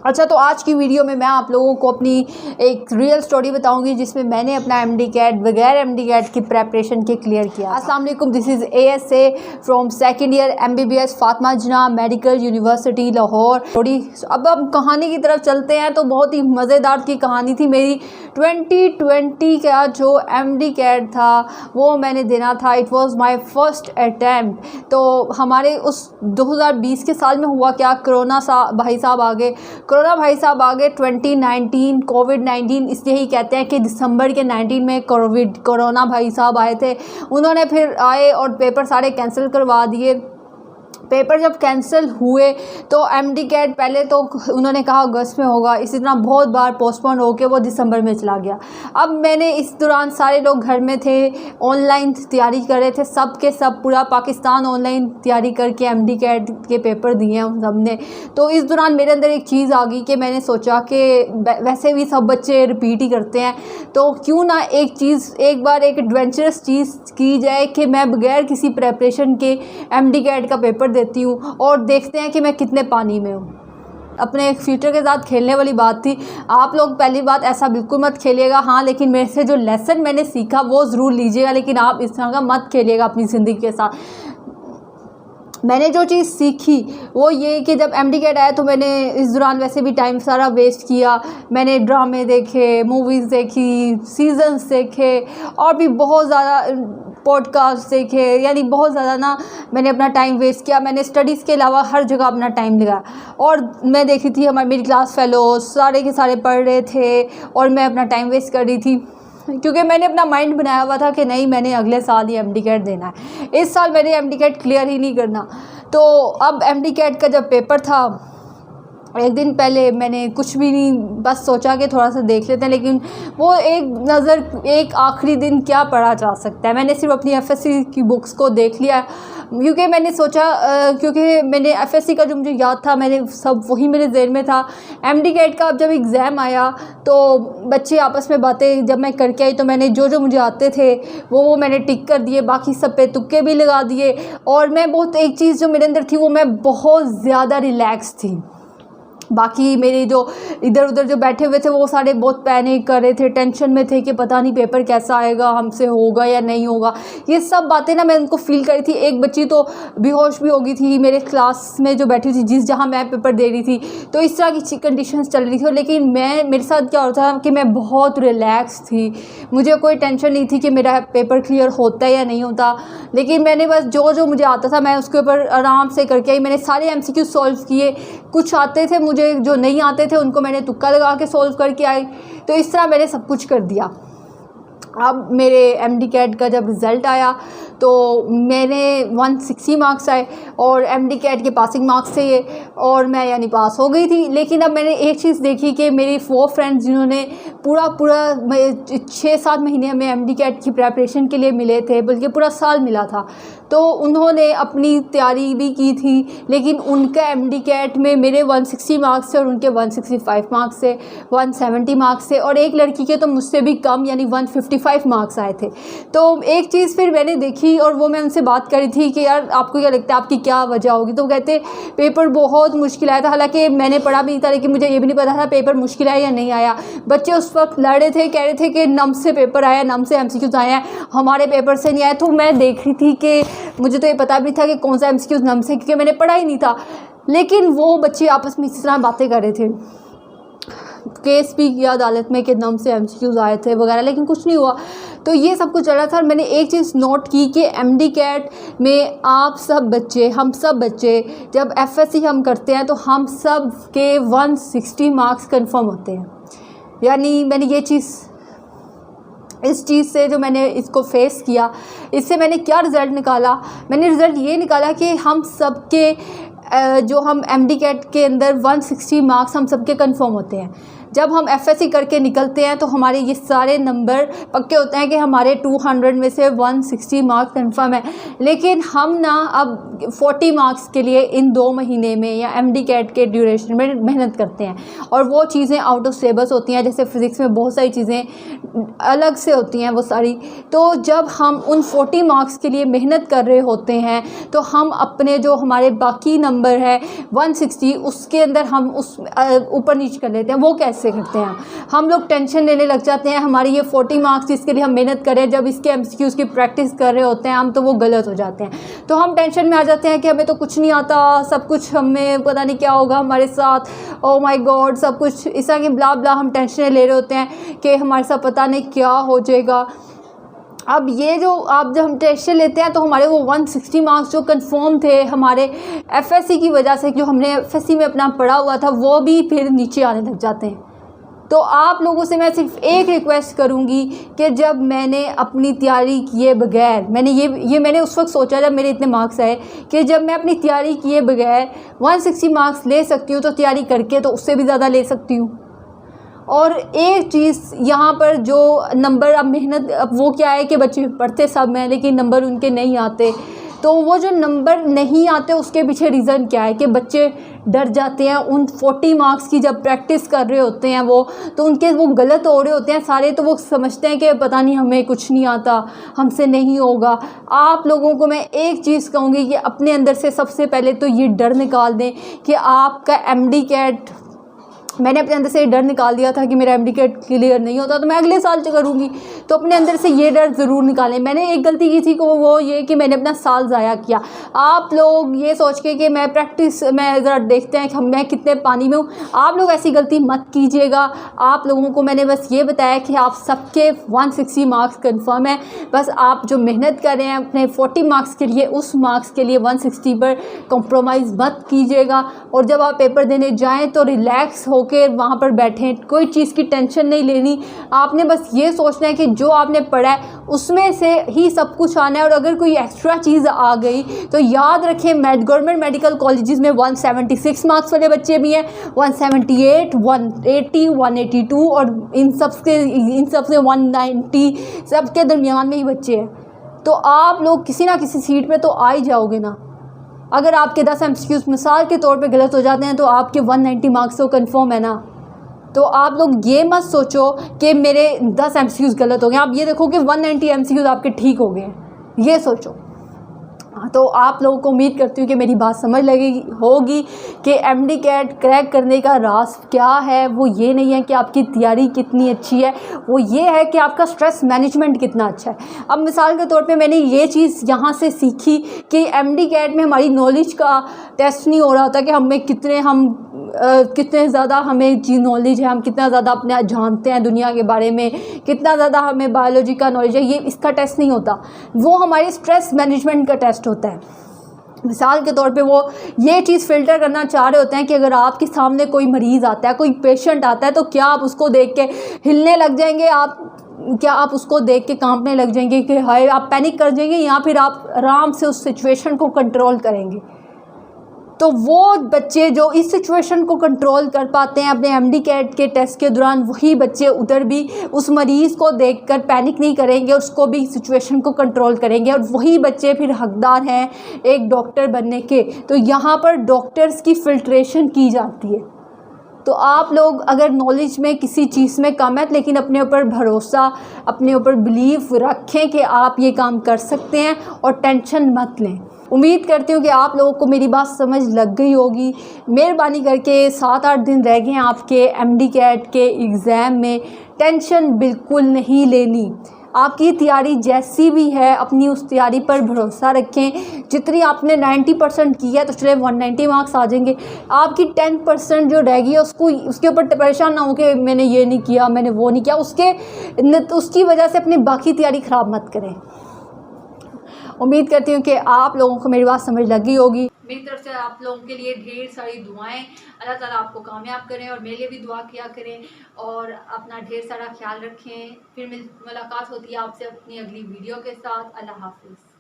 अच्छा, तो आज की वीडियो में मैं आप लोगों को अपनी एक रियल स्टोरी बताऊंगी जिसमें मैंने अपना एमडी कैट बगैर एमडी कैट की प्रेपरेशन के क्लियर किया। अस्सलाम वालेकुम, this is ASA from second year MBBS Fatima Jinnah medical university Lahore. थोड़ी अब हम कहानी की तरफ चलते हैं। तो बहुत ही मज़ेदार की कहानी थी मेरी। 2020 का जो एमडी कैट था वो मैंने देना था। It was my first attempt. तो हमारे उस 2020 के साल में हुआ क्या, कोरोना भाई साहब आ गए। 2019 कोविड-19 इसलिए ही कहते हैं कि दिसंबर के 19 में कोरोना भाई साहब आए थे। उन्होंने फिर आए और पेपर सारे कैंसिल करवा दिए। पेपर जब कैंसिल हुए तो एमडी कैट पहले तो उन्होंने कहा अगस्त में होगा, इसी तरह बहुत बार पोस्टपोन होकर वो दिसंबर में चला गया। अब मैंने इस दौरान सारे लोग घर में थे, ऑनलाइन तैयारी कर रहे थे, सब के सब पूरा पाकिस्तान ऑनलाइन तैयारी करके एमडी कैट के पेपर दिए हैं उन सब ने। तो इस दौरान मेरे अंदर एक चीज़ आ गई कि मैंने सोचा कि वैसे भी सब बच्चे रिपीट ही करते हैं, तो क्यों ना एक बार एक एडवेंचरस चीज़ की जाए कि मैं बगैर किसी प्रेपरेशन के एमडी कैट का पेपर देती हूँ और देखते हैं कि मैं कितने पानी में हूँ। अपने फ्यूचर के साथ खेलने वाली बात थी। आप लोग पहली बात ऐसा बिल्कुल मत खेलिएगा। हाँ, लेकिन मेरे से जो लेसन मैंने सीखा वो ज़रूर लीजिएगा, लेकिन आप इस तरह का मत खेलिएगा अपनी ज़िंदगी के साथ। मैंने जो चीज़ सीखी वो ये कि जब एमडी कैट आया तो मैंने इस दौरान वैसे भी टाइम सारा वेस्ट किया। मैंने ड्रामे देखे, मूवीज़ देखी, सीजन्स देखे और भी बहुत ज़्यादा पॉडकास्ट देखे, यानी बहुत ज़्यादा ना मैंने अपना टाइम वेस्ट किया। मैंने स्टडीज़ के अलावा हर जगह अपना टाइम लगाया और मैं देखी थी मेरी क्लास फेलोज सारे के सारे पढ़ रहे थे और मैं अपना टाइम वेस्ट कर रही थी, क्योंकि मैंने अपना माइंड बनाया हुआ था कि नहीं, मैंने अगले साल ही एमडी कैट देना है। इस साल मैंने एमडी कैट क्लियर ही नहीं करना। तो अब एमडी कैट का जब पेपर था, एक दिन पहले मैंने कुछ भी नहीं, बस सोचा कि थोड़ा सा देख लेते हैं, लेकिन वो एक आखिरी दिन क्या पढ़ा जा सकता है। मैंने सिर्फ अपनी एफएससी की बुक्स को देख लिया, क्योंकि मैंने सोचा क्योंकि मैंने एफएससी का जो मुझे याद था मैंने सब वही मेरे ज़हन में था। एमडी कैट का अब जब एग्ज़ाम आया तो बच्चे आपस में बातें जब मैं करके आई तो मैंने जो मुझे आते थे वो मैंने टिक कर दिए, बाकी सब पे तुक्के भी लगा दिए। और मैं बहुत एक चीज़ जो मेरे अंदर थी वो मैं बहुत ज़्यादा रिलैक्स थी। बाकी मेरे जो इधर उधर जो बैठे हुए थे वो सारे बहुत पैनिक कर रहे थे, टेंशन में थे कि पता नहीं पेपर कैसा आएगा, हमसे होगा या नहीं होगा। ये सब बातें ना मैं उनको फील करी थी। एक बच्ची तो बेहोश भी हो गई थी मेरे क्लास में जो बैठी थी, जहाँ मैं पेपर दे रही थी। तो इस तरह की कंडीशंस चल रही थी, लेकिन मेरे साथ क्या होता था कि मैं बहुत रिलैक्स थी। मुझे कोई टेंशन नहीं थी कि मेरा पेपर क्लियर होता है या नहीं होता, लेकिन मैंने बस जो मुझे आता था मैं उसके ऊपर आराम से करके आई। मैंने सारे MCQ सॉल्व किए, कुछ आते थे मुझे, जो नहीं आते थे उनको मैंने तुक्का लगा के सॉल्व करके आई। तो इस तरह मैंने सब कुछ कर दिया। अब मेरे एमडी कैट का जब रिज़ल्ट आया तो मैंने 160 मार्क्स आए और एमडी कैट के पासिंग मार्क्स थे ये, और मैं यानी पास हो गई थी। लेकिन अब मैंने एक चीज़ देखी कि मेरी 4 फ्रेंड्स जिन्होंने पूरा 6-7 महीने में एमडी कैट की प्रेपरेशन के लिए मिले थे, बल्कि पूरा साल मिला था, तो उन्होंने अपनी तैयारी भी की थी, लेकिन उनका एमडी कैट में मेरे 160 मार्क्स थे और उनके 165 मार्क्स थे, 170 मार्क्स थे, और एक लड़की के तो मुझसे भी कम यानी 155 मार्क्स आए थे। तो एक चीज़ फिर मैंने देखी और वो मैं उनसे बात करी थी कि यार आपको क्या लगता है, आपकी क्या वजह होगी। तो कहते पेपर बहुत मुश्किल आया था। हालांकि मैंने पढ़ा भी नहीं था, लेकिन मुझे ये भी नहीं पता था पेपर मुश्किल आया या नहीं आया। बच्चे उस वक्त लड़ रहे थे, कह रहे थे कि नम से पेपर आया, नम से MCQs आए हैं, हमारे पेपर से नहीं आए। तो मैं देख रही थी कि मुझे तो ये पता भी था कि कौन सा MCQs नम से, क्योंकि मैंने पढ़ा ही नहीं था। लेकिन वो बच्चे आपस में इस तरह बातें कर रहे थे, केस भी किया अदालत में कि नम से MCQs आए थे वगैरह, लेकिन कुछ नहीं हुआ। तो ये सब कुछ चल रहा था। और मैंने एक चीज़ नोट की कि एमडी कैट में आप सब बच्चे, हम सब बच्चे जब FSC हम करते हैं तो हम सब के 160 मार्क्स कंफर्म होते हैं। यानी मैंने ये चीज़, इस चीज़ से जो मैंने इसको फेस किया, इससे मैंने क्या रिज़ल्ट निकाला, मैंने रिज़ल्ट ये निकाला कि हम सब के जो हम एमडी कैट के अंदर 160 मार्क्स हम सबके कंफर्म होते हैं। जब हम एफएससी करके निकलते हैं तो हमारे ये सारे नंबर पक्के होते हैं कि हमारे 200 में से 160 मार्क्स कन्फर्म है। लेकिन हम ना अब 40 मार्क्स के लिए इन 2 महीने में या एमडी कैट के ड्यूरेशन में मेहनत करते हैं, और वो चीज़ें आउट ऑफ सिलेबस होती हैं। जैसे फिज़िक्स में बहुत सारी चीज़ें अलग से होती हैं वो सारी। तो जब हम उन 40 मार्क्स के लिए मेहनत कर रहे होते हैं तो हम अपने जो हमारे बाकी नंबर है 160 उसके अंदर हम उस ऊपर नीचे कर लेते हैं। वो कैसे करते हैं? हम लोग टेंशन लेने लग जाते हैं। हमारी ये 40 मार्क्स जिसके लिए हम मेहनत करें, जब इसके एमसीक्यूज़ की प्रैक्टिस कर रहे होते हैं हम, तो वो गलत हो जाते हैं। तो हम टेंशन में आ जाते हैं कि हमें तो कुछ नहीं आता, सब कुछ हमें पता नहीं क्या होगा हमारे साथ, ओ माय गॉड, सब कुछ इस तरह की ब्ला ब्ला हम टेंशन ले रहे होते हैं कि हमारे साथ पता नहीं क्या हो जाएगा। अब ये जो आप जब हम टेंशन लेते हैं तो हमारे वो 160 मार्क्स जो कंफर्म थे हमारे एफएससी की वजह से, जो हमने एफएससी में अपना पढ़ा हुआ था, वो भी फिर नीचे आने लग जाते हैं। तो आप लोगों से मैं सिर्फ एक रिक्वेस्ट करूंगी कि जब मैंने अपनी तैयारी किए बगैर, मैंने उस वक्त सोचा जब मेरे इतने मार्क्स आए कि जब मैं अपनी तैयारी किए बगैर 160 मार्क्स ले सकती हूँ तो तैयारी करके तो उससे भी ज़्यादा ले सकती हूँ। और एक चीज़ यहाँ पर जो नंबर, अब मेहनत, अब वो क्या है कि बच्चे पढ़ते सब हैं लेकिन नंबर उनके नहीं आते। तो वो जो नंबर नहीं आते उसके पीछे रीज़न क्या है कि बच्चे डर जाते हैं उन 40 मार्क्स की। जब प्रैक्टिस कर रहे होते हैं वो, तो उनके वो गलत हो रहे होते हैं सारे, तो वो समझते हैं कि पता नहीं हमें कुछ नहीं आता, हमसे नहीं होगा। आप लोगों को मैं एक चीज़ कहूँगी कि अपने अंदर से सबसे पहले तो ये डर निकाल दें कि आपका एमडी कैट, मैंने अपने अंदर से ये डर निकाल दिया था कि मेरा एमडी कैट क्लियर नहीं होता तो मैं अगले साल करूँगी। तो अपने अंदर से ये डर ज़रूर निकालें। मैंने एक गलती की थी वो ये कि मैंने अपना साल ज़ाया किया। आप लोग ये सोच के कि मैं प्रैक्टिस में ज़रा देखते हैं कि मैं कितने पानी में हूँ, आप लोग ऐसी गलती मत कीजिएगा। आप लोगों को मैंने बस ये बताया कि आप सबके 160 मार्क्स कन्फर्म है, बस आप जो मेहनत कर रहे हैं अपने 40 मार्क्स के लिए, उस मार्क्स के लिए 160 पर कॉम्प्रोमाइज़ मत कीजिएगा। और जब आप पेपर देने जाएँ तो रिलैक्स हो के वहाँ पर बैठें, कोई चीज़ की टेंशन नहीं लेनी। आपने बस ये सोचना है कि जो आपने पढ़ा है उसमें से ही सब कुछ आना है। और अगर कोई एक्स्ट्रा चीज़ आ गई तो याद रखें, गवर्नमेंट मेडिकल कॉलेजेस में 176 मार्क्स वाले बच्चे भी हैं, 178, 180, 182 और इन सब से 190 सबके दरमियान में ही बच्चे हैं। तो आप लोग किसी ना किसी सीट पे तो आ ही जाओगे ना। अगर आपके 10 एमसीक्यूज़ मिसाल के तौर पे गलत हो जाते हैं तो आपके 190 मार्क्स तो कंफर्म है ना। तो आप लोग ये मत सोचो कि मेरे 10 एमसीक्यूज़ गलत हो गए, आप ये देखो कि 190 एमसीक्यूज़ आपके ठीक हो गए, ये सोचो। तो आप लोगों को उम्मीद करती हूँ कि मेरी बात समझ लगी होगी कि एमडी कैट क्रैक करने का राज क्या है। वो ये नहीं है कि आपकी तैयारी कितनी अच्छी है, वो ये है कि आपका स्ट्रेस मैनेजमेंट कितना अच्छा है। अब मिसाल के तौर पे मैंने ये चीज़ यहाँ से सीखी कि एमडी कैट में हमारी नॉलेज का टेस्ट नहीं हो रहा होता कि हमें कितने ज़्यादा हमें नॉलेज है, हम कितना ज़्यादा अपने जानते हैं दुनिया के बारे में, कितना ज़्यादा हमें बायोलॉजी का नॉलेज है, ये इसका टेस्ट नहीं होता। वो हमारे स्ट्रेस मैनेजमेंट का टेस्ट होता है। मिसाल के तौर पे वो ये चीज़ फ़िल्टर करना चाह रहे होते हैं कि अगर आपके सामने कोई मरीज़ आता है, कोई पेशेंट आता है, तो क्या आप उसको देख के हिलने लग जाएंगे, क्या आप उसको देख के कांपने लग जाएंगे कि हाय, आप पैनिक कर जाएंगे, या फिर आप आराम से उस सिचुएशन को कंट्रोल करेंगे। तो वो बच्चे जो इस सिचुएशन को कंट्रोल कर पाते हैं अपने एमडी कैट के टेस्ट के दौरान, वही बच्चे उधर भी उस मरीज़ को देखकर पैनिक नहीं करेंगे, उसको भी सिचुएशन को कंट्रोल करेंगे, और वही बच्चे फिर हकदार हैं एक डॉक्टर बनने के। तो यहाँ पर डॉक्टर्स की फ़िल्ट्रेशन की जाती है। तो आप लोग अगर नॉलेज में किसी चीज़ में कम है, लेकिन अपने ऊपर भरोसा, अपने ऊपर बिलीव रखें कि आप ये काम कर सकते हैं और टेंशन मत लें। उम्मीद करती हूँ कि आप लोगों को मेरी बात समझ लग गई होगी। मेहरबानी करके 7-8 दिन रह गए हैं आपके एमडी कैट के एग्ज़ाम में, टेंशन बिल्कुल नहीं लेनी। आपकी तैयारी जैसी भी है अपनी उस तैयारी पर भरोसा रखें। जितनी आपने 90% की है तो चले 190 मार्क्स आ जाएंगे। आपकी 10% जो रह गई है उसके ऊपर परेशान ना हो कि मैंने ये नहीं किया, मैंने वो नहीं किया, उसकी वजह से अपनी बाकी तैयारी ख़राब मत करें। उम्मीद करती हूँ कि आप लोगों को मेरी बात समझ लगी होगी। मेरी तरफ से आप लोगों के लिए ढेर सारी दुआएं, अल्लाह ताला आपको कामयाब करें और मेरे लिए भी दुआ किया करें, और अपना ढेर सारा ख्याल रखें। फिर मुलाकात होती है आपसे अपनी अगली वीडियो के साथ। अल्लाह हाफिज़।